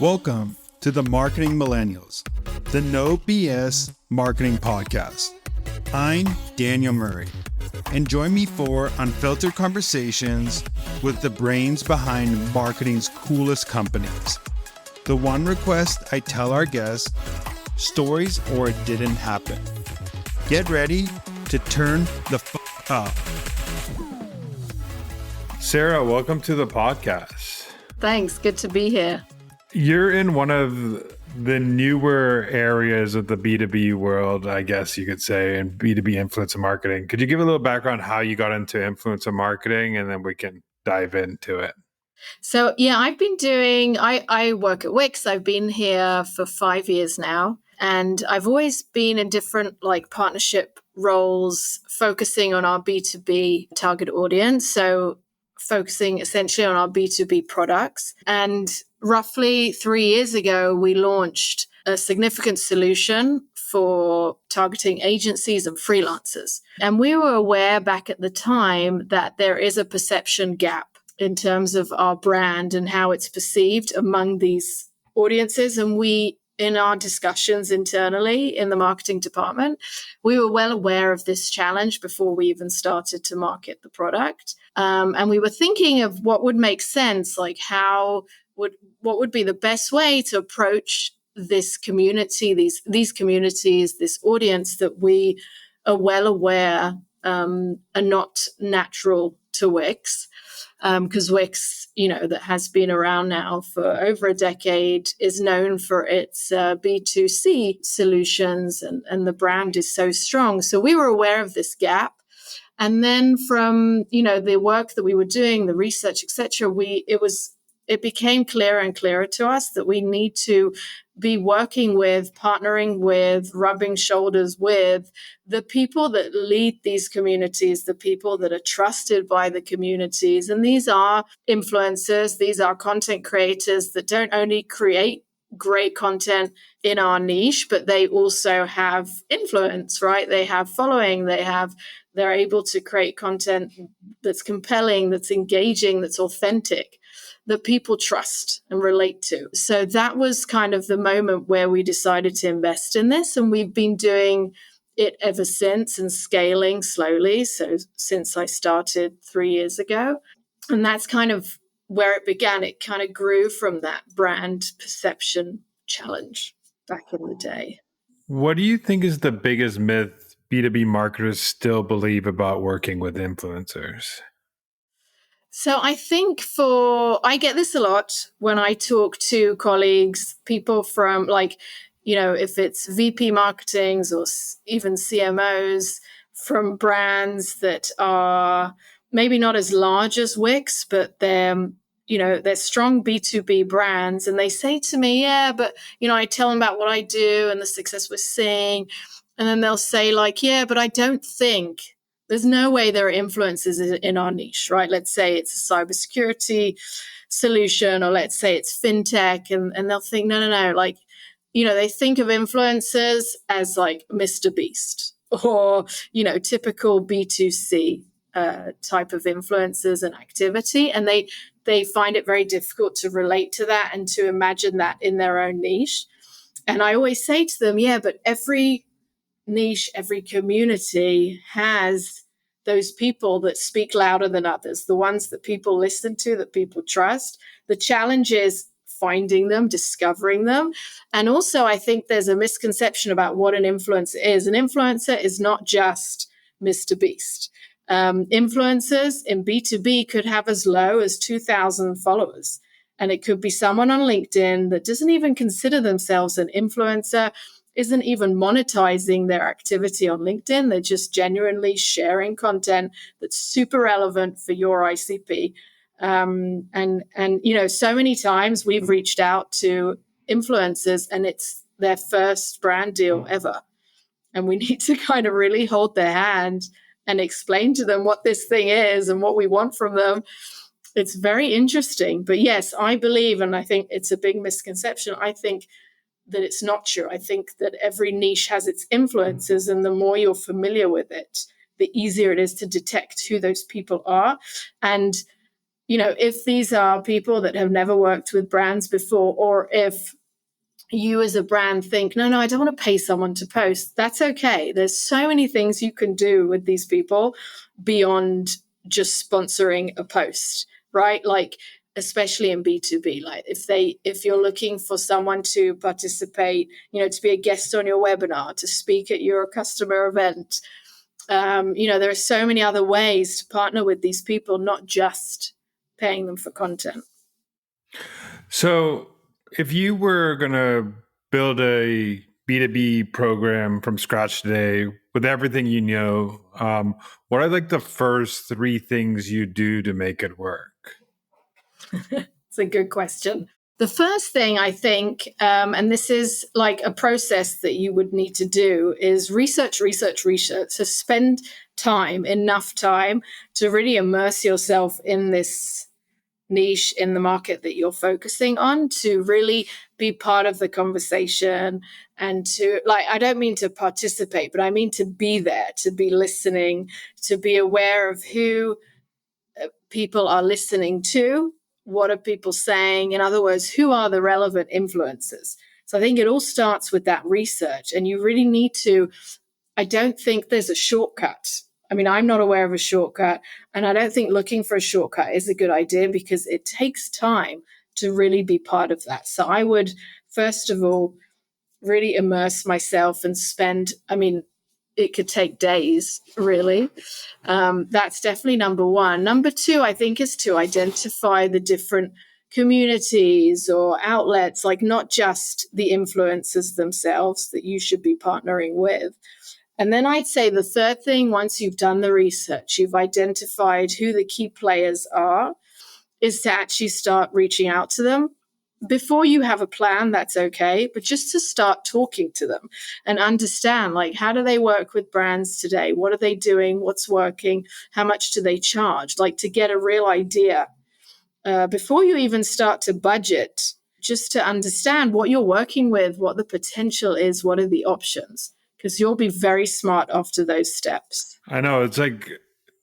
Welcome to the Marketing Millennials, the No BS Marketing Podcast. I'm Daniel Murray, and join me for unfiltered conversations with the brains behind marketing's coolest companies. The one request I tell our guests, stories or it didn't happen. Get ready to turn the up. Sarah, welcome to the podcast. Thanks. Good to be here. You're in one of the newer areas of the B2B world, I guess you could say, and B2B influencer marketing. Could you give a little background how you got into influencer marketing, and then we can dive into it? So, I've been I work at Wix. I've been here for 5 years now, and I've always been in different partnership roles, focusing on our B2B target audience. So focusing essentially on our B2B products. And roughly 3 years ago, we launched a significant solution for targeting agencies and freelancers. And we were aware back at the time that there is a perception gap in terms of our brand and how it's perceived among these audiences. And we, in our discussions internally in the marketing department, we were well aware of this challenge before we even started to market the product. And we were thinking of what would make sense, what would be the best way to approach this community, these communities, this audience that we are well aware are not natural to Wix. Because Wix, that has been around now for over a decade, is known for its B2C solutions, and the brand is so strong. So we were aware of this gap. And then from, the work that we were doing, the research, et cetera, it became clearer and clearer to us that we need to be partnering with, rubbing shoulders with the people that lead these communities, the people that are trusted by the communities. And these are influencers, these are content creators that don't only create great content in our niche, but they also have influence, right? They have following, they're able to create content that's compelling, that's engaging, that's authentic, that people trust and relate to. So that was kind of the moment where we decided to invest in this. And we've been doing it ever since and scaling slowly. So since I started 3 years ago, and that's kind of where it began. It kind of grew from that brand perception challenge back in the day. What do you think is the biggest myth B2B marketers still believe about working with influencers? So I think I get this a lot when I talk to colleagues, people from if it's VP marketings or even CMOs from brands that are maybe not as large as Wix, but they're strong B2B brands. And they say to me, but I tell them about what I do and the success we're seeing. And then they'll say but I don't think there's no way there are influencers in our niche, right? Let's say it's a cybersecurity solution, or let's say it's fintech, and they'll think, no. They think of influencers as Mr. Beast or, typical B2C type of influencers and activity. And they find it very difficult to relate to that and to imagine that in their own niche. And I always say to them, but every niche, every community has those people that speak louder than others, the ones that people listen to, that people trust. The challenge is finding them, discovering them. And also, I think there's a misconception about what an influencer is. An influencer is not just Mr. Beast. Influencers in B2B could have as low as 2,000 followers. And it could be someone on LinkedIn that doesn't even consider themselves an influencer, isn't even monetizing their activity on LinkedIn. They're just genuinely sharing content that's super relevant for your ICP. So many times we've reached out to influencers and it's their first brand deal ever. And we need to kind of really hold their hand and explain to them what this thing is and what we want from them. It's very interesting. But yes, I believe, and I think it's a big misconception, I think that it's not true. I think that every niche has its influences, and the more you're familiar with it, the easier it is to detect who those people are. And if these are people that have never worked with brands before, or if you as a brand think, no, I don't want to pay someone to post, that's okay. There's so many things you can do with these people beyond just sponsoring a post, right? Like, especially in B2B, like if you're looking for someone to participate, to be a guest on your webinar, to speak at your customer event, there are so many other ways to partner with these people, not just paying them for content. So if you were going to build a B2B program from scratch today with everything what are like the first 3 things you do to make it work? It's a good question. The first thing I think, and this is like a process that you would need to do, is research. So spend enough time to really immerse yourself in this niche in the market that you're focusing on, to really be part of the conversation, and to, like, I don't mean to participate, but I mean to be there, to be listening, to be aware of who people are listening to. What are people saying? In other words, who are the relevant influencers? So I think it all starts with that research, and you really need to, I don't think there's a shortcut. I mean, I'm not aware of a shortcut, and I don't think looking for a shortcut is a good idea, because it takes time to really be part of that. So I would, first of all, really immerse myself and spend, it could take days, really. That's definitely number one. Number two, I think, is to identify the different communities or outlets, like not just the influencers themselves that you should be partnering with. And then I'd say the third thing, once you've done the research, you've identified who the key players are, is to actually start reaching out to them. Before you have a plan, that's okay, but just to start talking to them and understand, like, how do they work with brands today? What are they doing? What's working? How much do they charge? Like, to get a real idea before you even start to budget, just to understand what you're working with, what the potential is, what are the options, because you'll be very smart after those steps. I know, it's like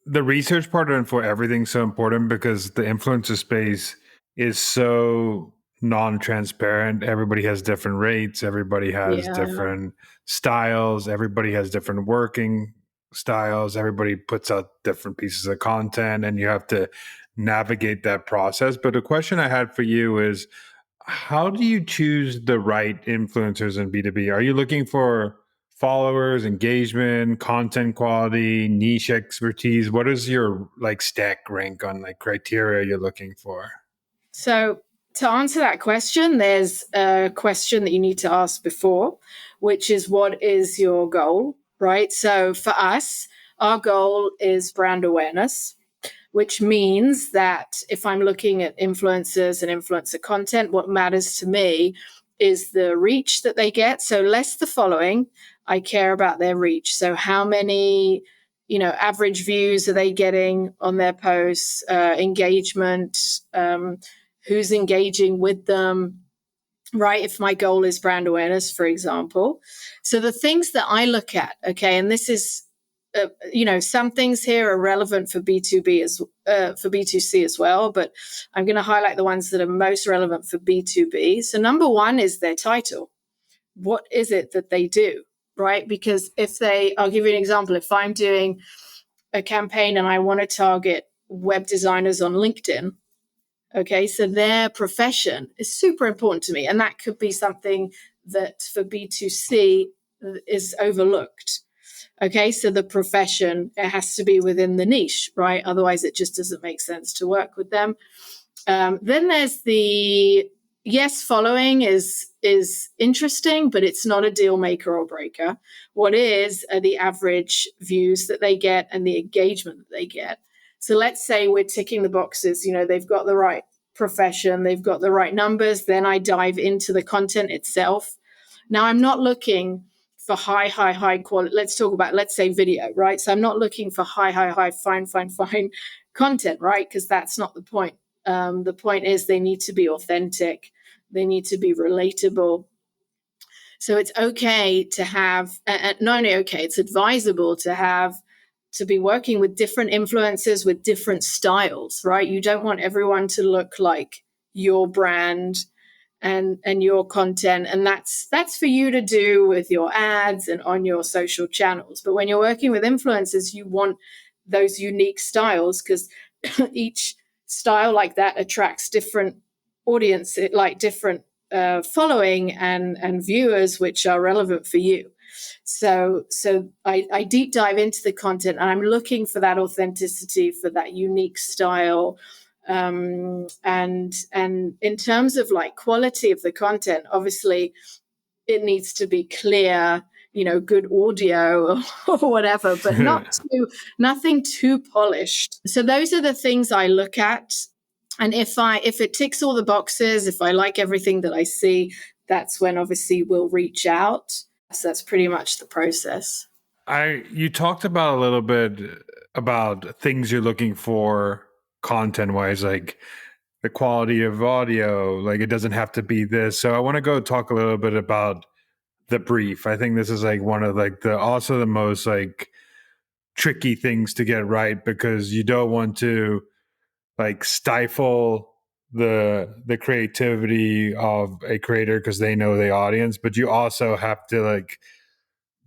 the research part and for everything's so important, because the influencer space is so non-transparent. Everybody has different rates. Everybody has different styles. Everybody has different working styles. Everybody puts out different pieces of content, and you have to navigate that process. But the question I had for you is, how do you choose the right influencers in B2B? Are you looking for followers, engagement, content quality, niche expertise? What is your stack rank on criteria you're looking for? So to answer that question, there's a question that you need to ask before, which is, what is your goal, right? So for us, our goal is brand awareness, which means that if I'm looking at influencers and influencer content, what matters to me is the reach that they get. So less the following, I care about their reach. So how many, average views are they getting on their posts, engagement, who's engaging with them, right? If my goal is brand awareness, for example. So the things that I look at, okay, and this is, some things here are relevant for B2B for B2C as well, but I'm going to highlight the ones that are most relevant for B2B. So number one is their title. What is it that they do, right? Because I'll give you an example. If I'm doing a campaign and I want to target web designers on LinkedIn, okay, so their profession is super important to me. And that could be something that for B2C is overlooked. Okay, so the profession, it has to be within the niche, right? Otherwise, it just doesn't make sense to work with them. Then there's the, yes, following is interesting, but it's not a deal maker or breaker. What is are the average views that they get and the engagement that they get. So let's say we're ticking the boxes, they've got the right profession, they've got the right numbers. Then I dive into the content itself. Now, I'm not looking for high quality. Let's say video, right? So I'm not looking for high, fine content, right? Because that's not the point. The point is they need to be authentic. They need to be relatable. So it's okay to have, not only okay, it's advisable to have to be working with different influencers with different styles, right? You don't want everyone to look like your brand and your content, and that's for you to do with your ads and on your social channels. But when you're working with influencers, you want those unique styles, because each style like that attracts different audience, like different following and viewers, which are relevant for you. So I deep dive into the content, and I'm looking for that authenticity, for that unique style. And in terms of like quality of the content, obviously it needs to be clear, good audio or whatever, but nothing too polished. So those are the things I look at. And if it ticks all the boxes, if I like everything that I see, that's when obviously we'll reach out. So that's pretty much the process. You talked about a little bit about things you're looking for content wise, like the quality of audio, like it doesn't have to be this. So I want to go talk a little bit about the brief. I think this is like one of like the most like tricky things to get right, because you don't want to like stifle the creativity of a creator because they know the audience, but you also have to like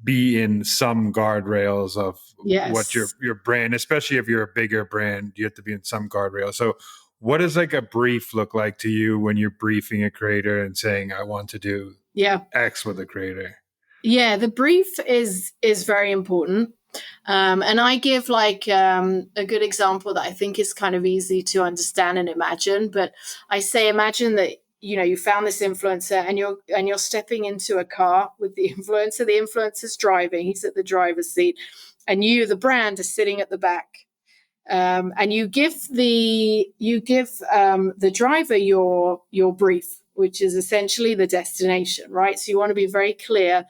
be in some guardrails of what Yes. your brand, especially if you're a bigger brand, you have to be in some guardrails. So what does like a brief look like to you when you're briefing a creator and saying, I want to do X with a creator? Yeah, the brief is very important. And I give like a good example that I think is kind of easy to understand and imagine. But I say, imagine that you found this influencer, and you're stepping into a car with the influencer. The influencer's driving; he's at the driver's seat, and you, the brand, are sitting at the back. And you give the driver your brief, which is essentially the destination, right? So you want to be very clear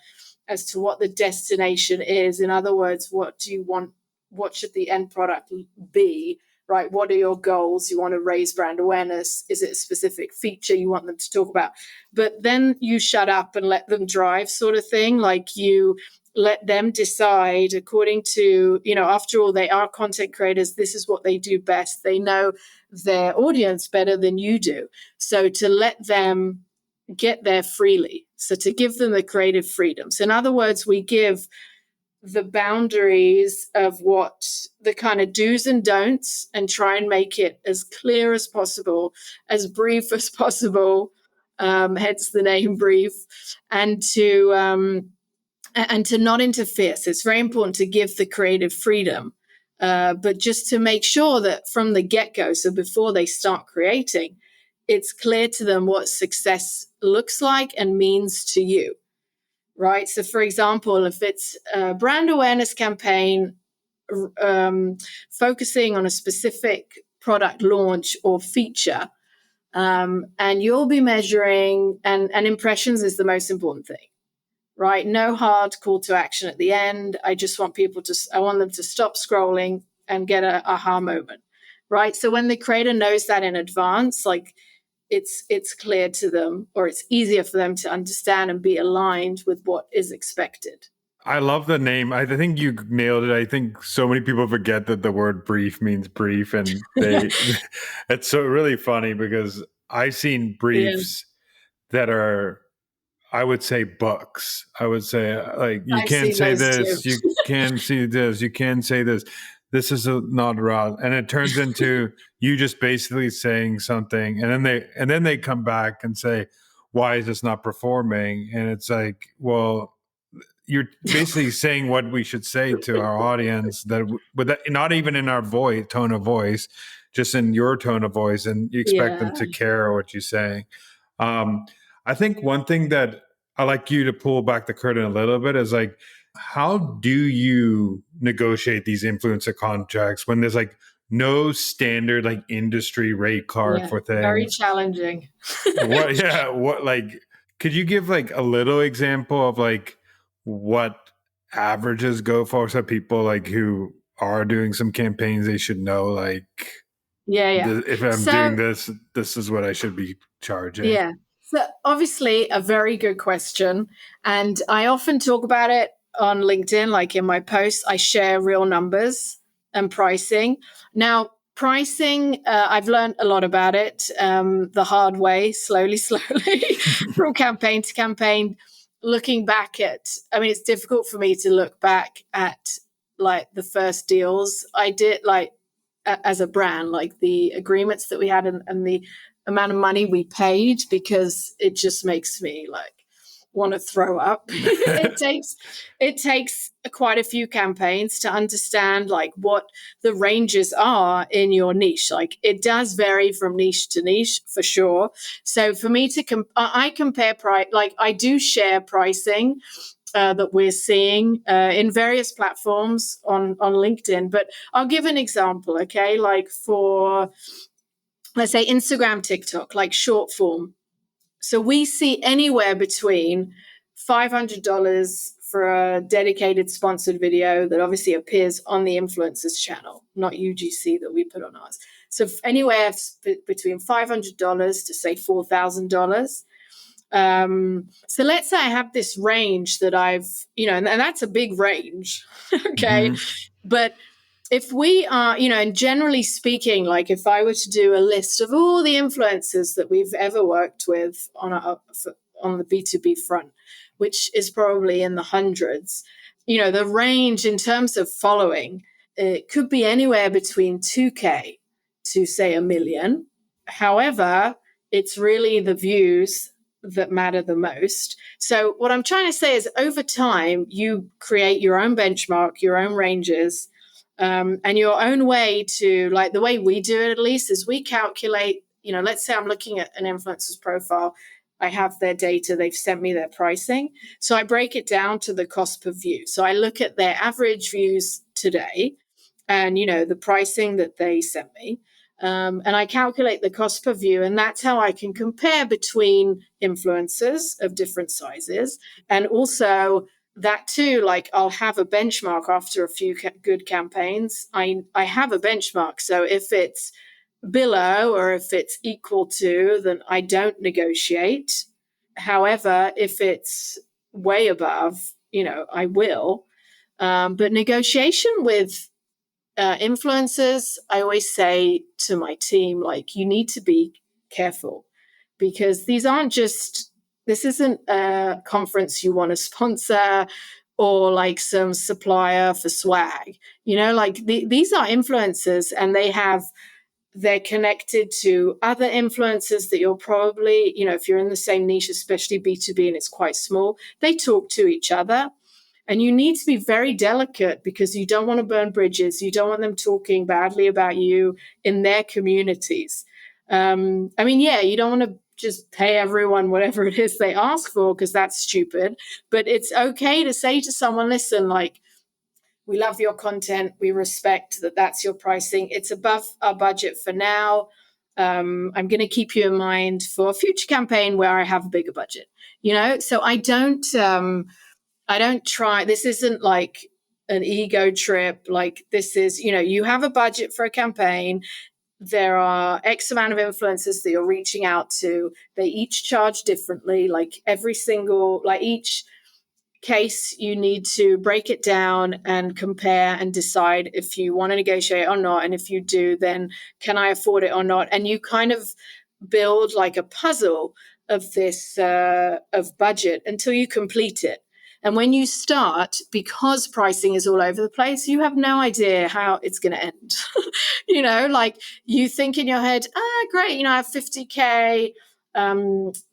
as to what the destination is. In other words, what do you want? What should the end product be? Right? What are your goals? You want to raise brand awareness. Is it a specific feature you want them to talk about? But then you shut up and let them drive, sort of thing. Like you let them decide according to, after all, they are content creators. This is what they do best. They know their audience better than you do. So to let them get there freely. So to give them the creative freedom. So in other words, we give the boundaries of what the kind of do's and don'ts, and try and make it as clear as possible, as brief as possible, hence the name brief, and to not interfere. So it's very important to give the creative freedom, but just to make sure that from the get-go, so before they start creating, it's clear to them what success looks like and means to you. Right. So, for example, if it's a brand awareness campaign focusing on a specific product launch or feature, and you'll be measuring, and impressions is the most important thing, right? No hard call to action at the end. I just want I want them to stop scrolling and get an aha moment, right? So when the creator knows that in advance, like, it's clear to them, or it's easier for them to understand and be aligned with what is expected. I love the name. I think you nailed it. I think so many people forget that the word brief means brief, and it's so really funny because I've seen briefs that are, I would say, books. I would say like, you can't say this, you can see this, you can say this. This is not right, and it turns into you just basically saying something, and then they come back and say, "Why is this not performing?" And it's like, well, you're basically saying what we should say to our audience, not even in our tone of voice, just in your tone of voice, and you expect them to care what you're saying. I think one thing that I like you to pull back the curtain a little bit is like, how do you negotiate these influencer contracts when there's like no standard like industry rate card for things? Very challenging. What like, could you give like a little example of like what averages go for, so people like who are doing some campaigns, they should know like, if I'm doing this, this is what I should be charging? Yeah. So obviously a very good question. And I often talk about it on LinkedIn, like in my posts, I share real numbers and pricing. Now, pricing, I've learned a lot about it the hard way, slowly, from campaign to campaign. Looking back it's difficult for me to look back at like the first deals I did, like as a brand, like the agreements that we had and the amount of money we paid, because it just makes me like want to throw up. it takes quite a few campaigns to understand like what the ranges are in your niche. Like it does vary from niche to niche for sure. So for me to I compare price, like I do share pricing that we're seeing in various platforms on LinkedIn. But I'll give an example, okay? Like for, let's say, Instagram, TikTok, like short form. So we see anywhere between $500 for a dedicated sponsored video that obviously appears on the influencer's channel, not UGC that we put on ours. So anywhere between $500 to say $4,000. So let's say I have this range that I've, and that's a big range. Okay. But if we are, and generally speaking, like if I were to do a list of all the influencers that we've ever worked with on the B2B front, which is probably in the hundreds, the range in terms of following, it could be anywhere between 2K to say 1 million. However, it's really the views that matter the most. So what I'm trying to say is over time, you create your own benchmark, your own ranges, and your own way to, like the way we do it at least, is we calculate, let's say I'm looking at an influencer's profile. I have their data. They've sent me their pricing. So I break it down to the cost per view. So I look at their average views today and, the pricing that they sent me. And I calculate the cost per view, and that's how I can compare between influencers of different sizes. And also that too, like I'll have a benchmark after a few good campaigns. I have a benchmark. So if it's below or if it's equal to, then I don't negotiate. However, if it's way above, I will. But negotiation with influencers, I always say to my team, like, you need to be careful because this isn't a conference you want to sponsor or like some supplier for swag. These are influencers and they're connected to other influencers that you're probably, if you're in the same niche, especially B2B and it's quite small, they talk to each other. And you need to be very delicate because you don't want to burn bridges. You don't want them talking badly about you in their communities. You don't want to just pay everyone whatever it is they ask for because that's stupid. But it's okay to say to someone, listen, like, we love your content. We respect that that's your pricing. It's above our budget for now. I'm going to keep you in mind for a future campaign where I have a bigger budget. So I don't try. This isn't like an ego trip. Like this is, you have a budget for a campaign. There are X amount of influencers that you're reaching out to. They each charge differently. Like each case, you need to break it down and compare and decide if you want to negotiate or not. And if you do, then can I afford it or not? And you kind of build like a puzzle of this, of budget until you complete it. And when you start, because pricing is all over the place, you have no idea how it's going to end. Like you think in your head, great, I have 50K.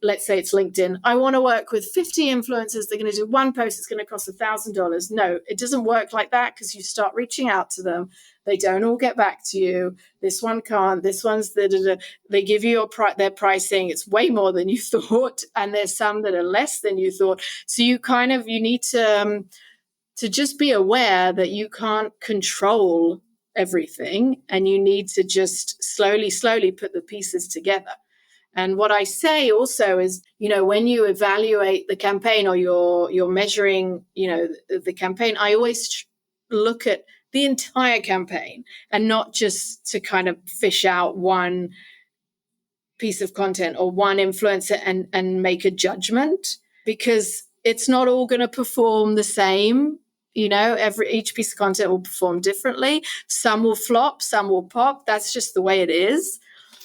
Let's say it's LinkedIn. I want to work with 50 influencers. They're going to do one post. It's going to cost $1,000. No, it doesn't work like that because you start reaching out to them. They don't all get back to you. This one can't. This one's they give you their pricing. It's way more than you thought. And there's some that are less than you thought. So you need to just be aware that you can't control everything. And you need to just slowly put the pieces together. And what I say also is, when you evaluate the campaign or you're measuring, the campaign, I always look at the entire campaign and not just to kind of fish out one piece of content or one influencer and make a judgment. Because it's not all going to perform the same. Each piece of content will perform differently. Some will flop, some will pop. That's just the way it is.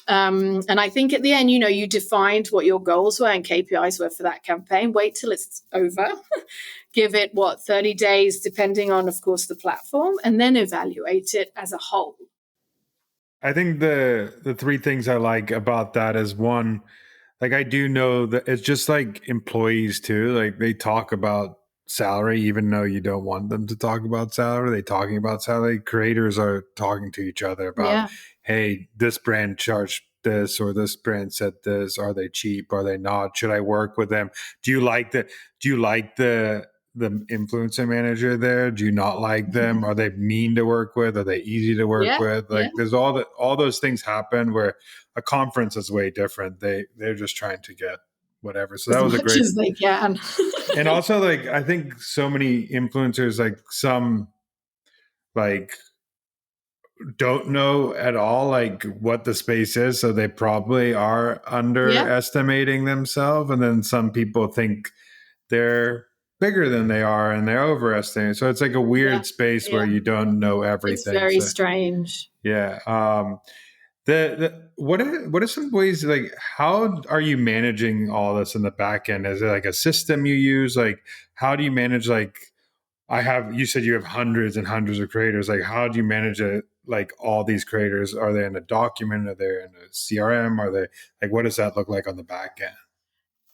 And I think at the end, you defined what your goals were and KPIs were for that campaign. Wait till it's over. Give it 30 days, depending on, of course, the platform, and then evaluate it as a whole. I think the three things I like about that is, one, like, I do know that it's just like employees too. Like, they talk about salary, even though you don't want them to talk about salary. They talking about salary. Creators are talking to each other about, Yeah. hey, this brand charged this, or this brand said this. Are they cheap? Are they not? Should I work with them? Do you like the influencer manager there? Do you not like them? Are they mean to work with? Are they easy to work with? Like, there's all those things happen where a conference is way different. They're just trying to get whatever. So that was a great, as they can. and also, like, I think so many influencers, like, some, like, don't know at all, like, what the space is, so they probably are underestimating themselves, and then some people think they're bigger than they are and they're overestimating. So it's like a weird space where you don't know It's everything. very strange. Yeah. What are some ways, like, how are you managing all this in the back end? Is it like a system you use? Like, how do you manage, like, you said you have hundreds and hundreds of creators. Like, how do you manage it? Like, all these creators, are they in a document? Are they in a CRM? Are they, like, what does that look like on the back end?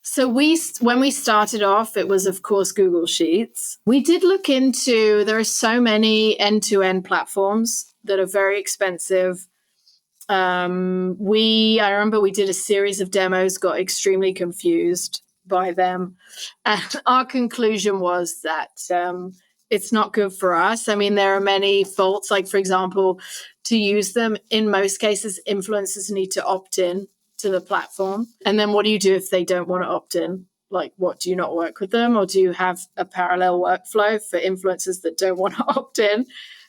So when we started off, it was, of course, Google Sheets. We did look into, there are so many end-to-end platforms that are very expensive. I remember we did a series of demos, got extremely confused by them. And our conclusion was that it's not good for us. I mean, there are many faults. Like, for example, to use them, in most cases, influencers need to opt in to the platform. And then what do you do if they don't want to opt in? Like, what, do you not work with them? Or do you have a parallel workflow for influencers that don't want to opt in?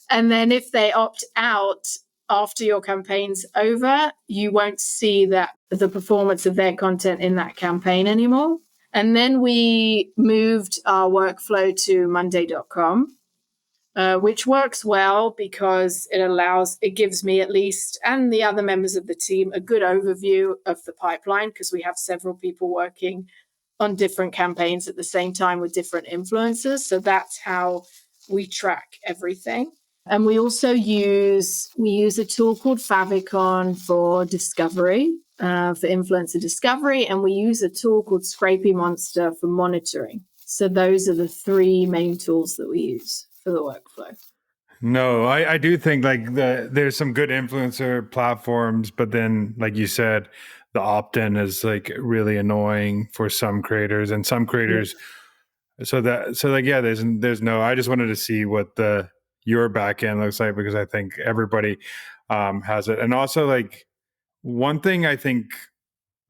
And then if they opt out after your campaign's over, you won't see the performance of their content in that campaign anymore. And then we moved our workflow to monday.com, which works well because it gives me, at least, and the other members of the team, a good overview of the pipeline, because we have several people working on different campaigns at the same time with different influencers. So that's how we track everything. And we also use a tool called Favicon for discovery, for influencer discovery, and we use a tool called Scrapey Monster for monitoring. So those are the three main tools that we use for the workflow. No, I do think, like, there's some good influencer platforms, but then, like you said, the opt-in is, like, really annoying for some creators, and some creators. Yeah. So like, yeah, there's no. I just wanted to see what your back end looks like, because I think everybody has it, and also, like, one thing I think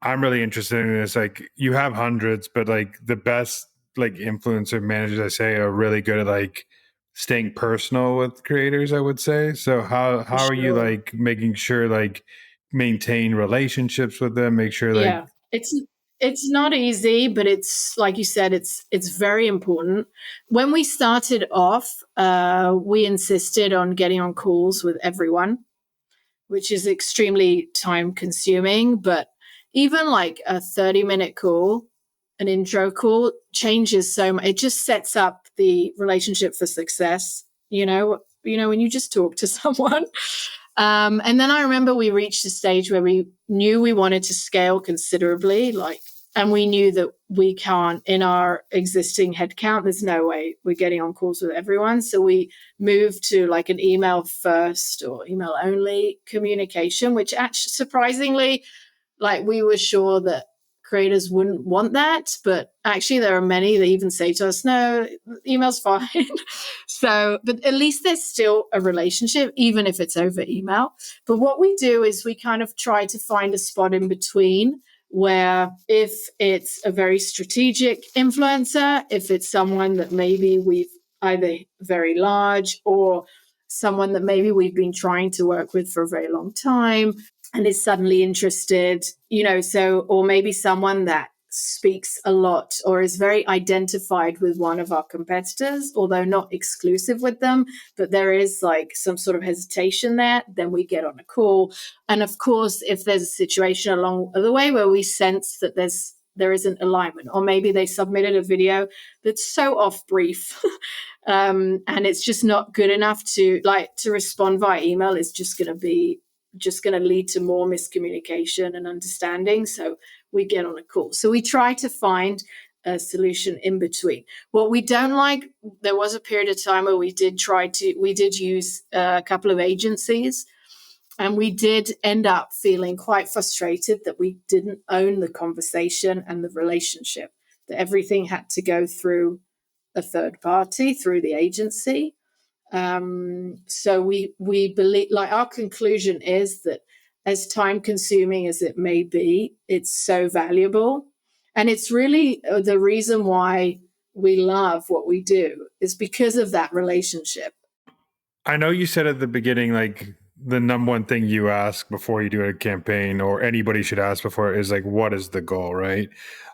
I'm really interested in is, like, you have hundreds, but, like, the best, like, influencer managers, I say, are really good at, like, staying personal with creators, I would say. So how are you, like, making sure, like, maintain relationships with them, make sure, like, it's not easy, but it's, like you said, it's very important. When we started off, we insisted on getting on calls with everyone, which is extremely time consuming, but even like a 30-minute call, an intro call, changes so much. It just sets up the relationship for success, when you just talk to someone. And then I remember we reached a stage where we knew we wanted to scale considerably, and we knew that we can't, in our existing headcount, there's no way we're getting on calls with everyone. So we moved to, like, an email first or email only communication, which actually, surprisingly, like, we were sure that creators wouldn't want that, but actually there are many that even say to us, no, email's fine. So, but at least there's still a relationship, even if it's over email. But what we do is we kind of try to find a spot in between, where if it's a very strategic influencer, if it's someone that maybe we've either very large, or someone that maybe we've been trying to work with for a very long time and is suddenly interested, or maybe someone that speaks a lot or is very identified with one of our competitors, although not exclusive with them, but there is like some sort of hesitation there, then we get on a call. And of course, if there's a situation along the way where we sense that there isn't alignment, or maybe they submitted a video that's so off brief and it's just not good enough to respond via email, is just going to lead to more miscommunication and understanding. So we get on a call. So we try to find a solution in between. What we don't like, there was a period of time where we did use a couple of agencies, and we did end up feeling quite frustrated that we didn't own the conversation and the relationship, that everything had to go through a third party, through the agency. So we believe, like, our conclusion is that as time consuming as it may be, it's so valuable. And it's really the reason why we love what we do, is because of that relationship. I know you said at the beginning, like, the number one thing you ask before you do a campaign, or anybody should ask before, is like, what is the goal, right?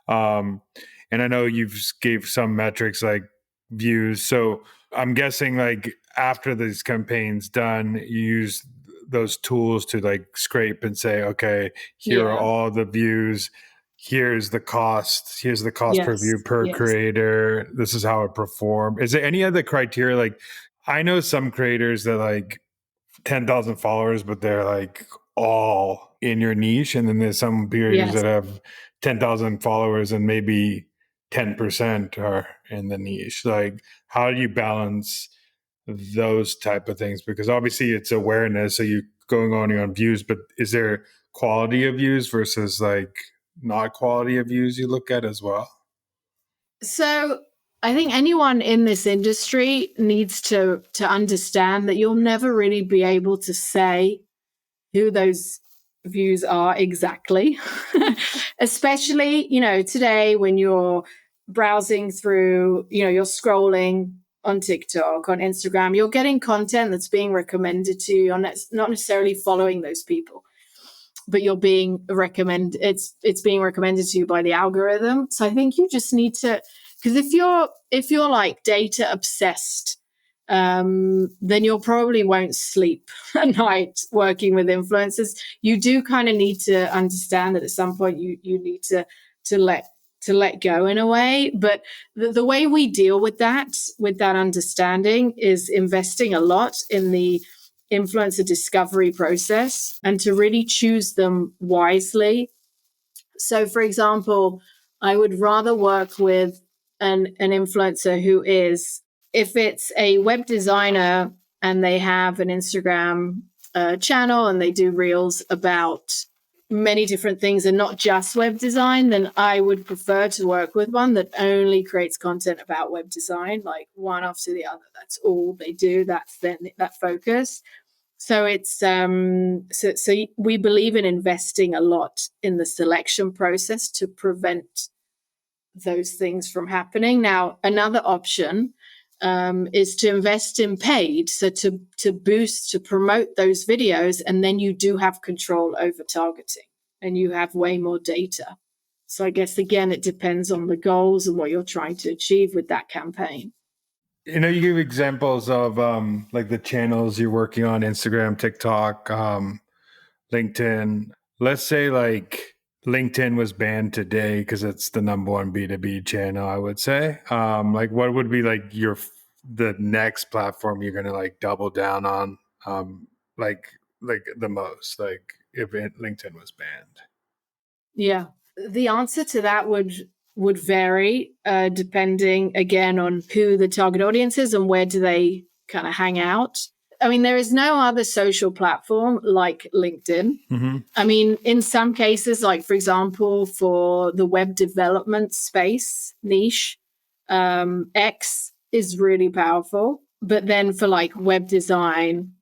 And I know you've gave some metrics like views. So I'm guessing like after this campaign's done, you use those tools to like scrape and say, okay, here are all the views. Here's the cost. Here's the cost per view per creator. This is how it performed. Is there any other criteria? Like, I know some creators that like 10,000 followers, but they're like all in your niche. And then there's some creators that have 10,000 followers and maybe 10% are in the niche. Like, how do you balance those type of things? Because obviously it's awareness, so you're going on views, but is there quality of views versus like not quality of views you look at as well? So I think anyone in this industry needs to understand that you'll never really be able to say who those views are exactly, especially, today when you're browsing through, you're scrolling on TikTok, on Instagram, you're getting content that's being recommended to you. You're not necessarily following those people, but you're being recommended. It's being recommended to you by the algorithm. So I think you just need to, because if you're like data obsessed, then you probably won't sleep at night working with influencers. You do kind of need to understand that at some point you need to let go in a way. But the way we deal with that understanding is investing a lot in the influencer discovery process and to really choose them wisely. So, for example, I would rather work with an influencer who is, if it's a web designer and they have an Instagram channel and they do reels about many different things and not just web design, then I would prefer to work with one that only creates content about web design, like one after the other. That's all they do. That's that focus. So it's so we believe in investing a lot in the selection process to prevent those things from happening. Now, another option is to invest in paid, so to boost, to promote those videos, and then you do have control over targeting and you have way more data. So I guess, again, it depends on the goals and what you're trying to achieve with that campaign. You give examples of like the channels you're working on, Instagram, TikTok, LinkedIn. Let's say like LinkedIn was banned today because it's the number one B2B channel, I would say. Like, what would be like the next platform you're going to like double down on, like the most, like if LinkedIn was banned? Yeah, the answer to that would vary depending, again, on who the target audience is and where do they kind of hang out. I mean, there is no other social platform like LinkedIn. Mm-hmm. I mean, in some cases, like, for example, for the web development space niche, X is really powerful. But then for like web design,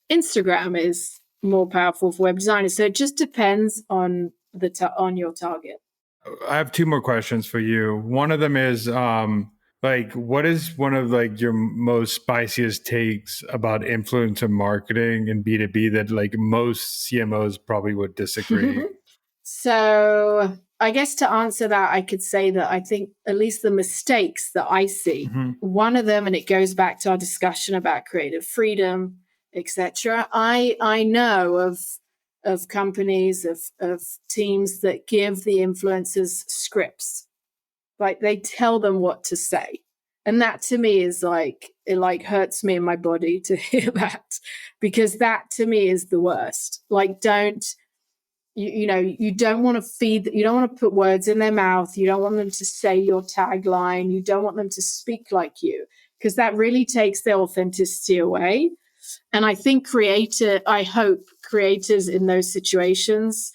Instagram is more powerful for web designers. So it just depends on on your target. I have two more questions for you. One of them is like, what is one of like your most spiciest takes about influencer marketing and B2B that like most CMOs probably would disagree? So I guess to answer that, I could say that I think at least the mistakes that I see, one of them, and it goes back to our discussion about creative freedom, etc. I know of companies, of teams that give the influencers scripts, like they tell them what to say. And that to me is like, it like hurts me in my body to hear that, because that to me is the worst. Like, you don't want to you don't want to put words in their mouth. You don't want them to say your tagline. You don't want them to speak like you, because that really takes their authenticity away. And I think I hope creators in those situations,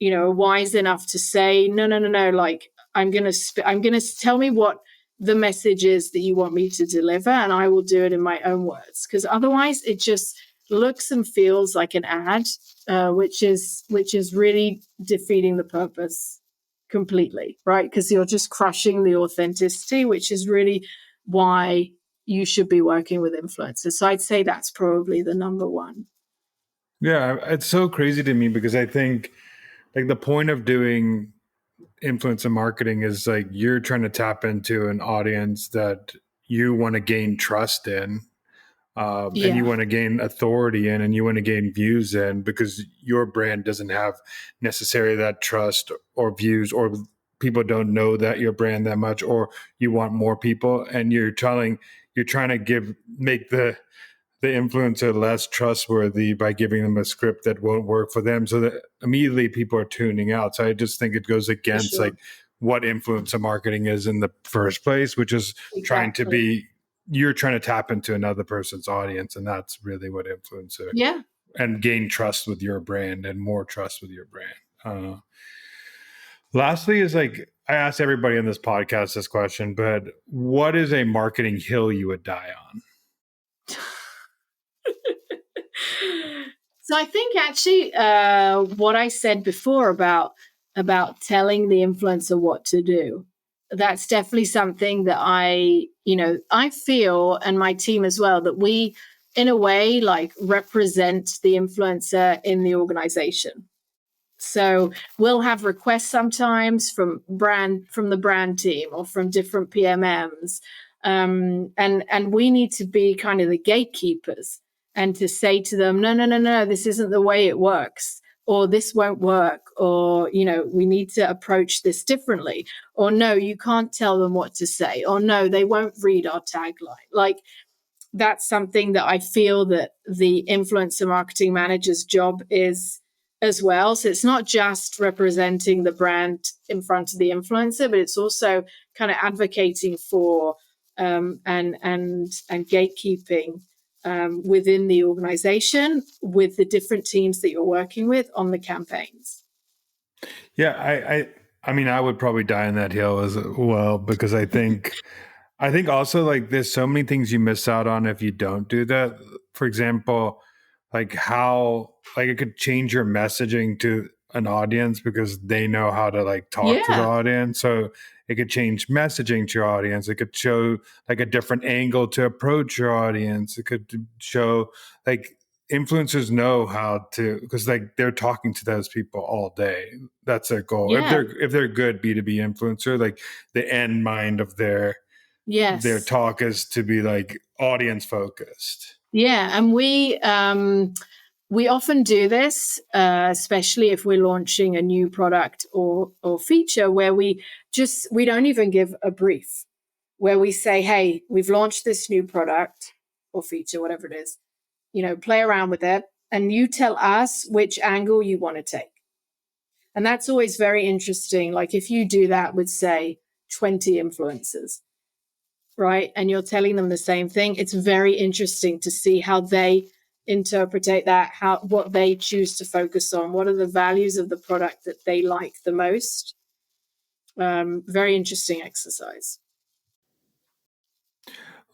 are wise enough to say, no, like, I'm going to tell me what the message is that you want me to deliver, and I will do it in my own words. Because otherwise it just looks and feels like an ad, which is really defeating the purpose completely, right? Because you're just crushing the authenticity, which is really why you should be working with influencers. So I'd say that's probably the number one. Yeah, it's so crazy to me, because I think like the point of doing influencer marketing is like you're trying to tap into an audience that you want to gain trust in, and you want to gain authority in, and you want to gain views in, because your brand doesn't have necessarily that trust or views, or people don't know that your brand that much, or you want more people, and you're trying to make the influencer less trustworthy by giving them a script that won't work for them, so that immediately people are tuning out. So I just think it goes against like what influencer marketing is in the first place, which is you're trying to tap into another person's audience, and that's really what influencer and gain trust with your brand and more trust with your brand. Lastly is like, I asked everybody on this podcast this question, but what is a marketing hill you would die on? So I think actually what I said before about telling the influencer what to do, that's definitely something that I feel, and my team as well, that we in a way like represent the influencer in the organization. So we'll have requests sometimes from the brand team or from different PMMs, and we need to be kind of the gatekeepers and to say to them, no, this isn't the way it works, or this won't work, or we need to approach this differently, or no, you can't tell them what to say, or no, they won't read our tagline. Like, that's something that I feel that the influencer marketing manager's job is as well. So it's not just representing the brand in front of the influencer, but it's also kind of advocating for and gatekeeping within the organization with the different teams that you're working with on the campaigns. Yeah, I mean, I would probably die on that hill as well, because I think also like there's so many things you miss out on if you don't do that. For example, like how like it could change your messaging to an audience because they know how to like talk to the audience. So it could change messaging to your audience. It could show like a different angle to approach your audience. It could show like influencers know how to, because like they're talking to those people all day. That's their goal. If they're good B2B influencer, like the end mind of their talk is to be like audience focused. Yeah, and we often do this, especially if we're launching a new product or feature, where we don't even give a brief, where we say, hey, we've launched this new product or feature, whatever it is, play around with it, and you tell us which angle you want to take. And that's always very interesting. Like if you do that with, say, 20 influencers, right, and you're telling them the same thing, it's very interesting to see how they interpret that, what they choose to focus on, what are the values of the product that they like the most. Very interesting exercise.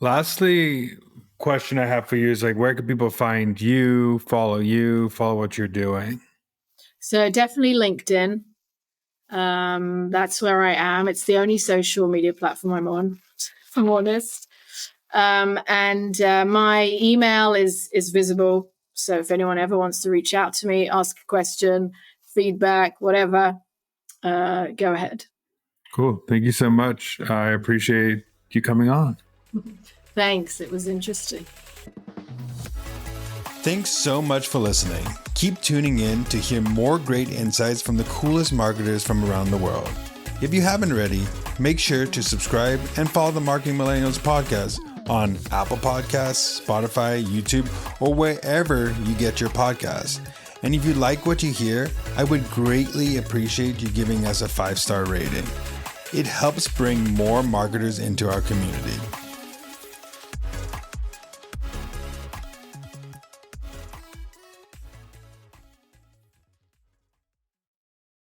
Lastly, question I have for you is like, where can people find you, follow what you're doing? So definitely LinkedIn. That's where I am. It's the only social media platform I'm on, if I'm honest. And my email is visible. So if anyone ever wants to reach out to me, ask a question, feedback, whatever, go ahead. Cool. Thank you so much. I appreciate you coming on. Thanks. It was interesting. Thanks so much for listening. Keep tuning in to hear more great insights from the coolest marketers from around the world. If you haven't already, make sure to subscribe and follow the Marketing Millennials podcast on Apple Podcasts, Spotify, YouTube, or wherever you get your podcasts. And if you like what you hear, I would greatly appreciate you giving us a 5-star rating. It helps bring more marketers into our community.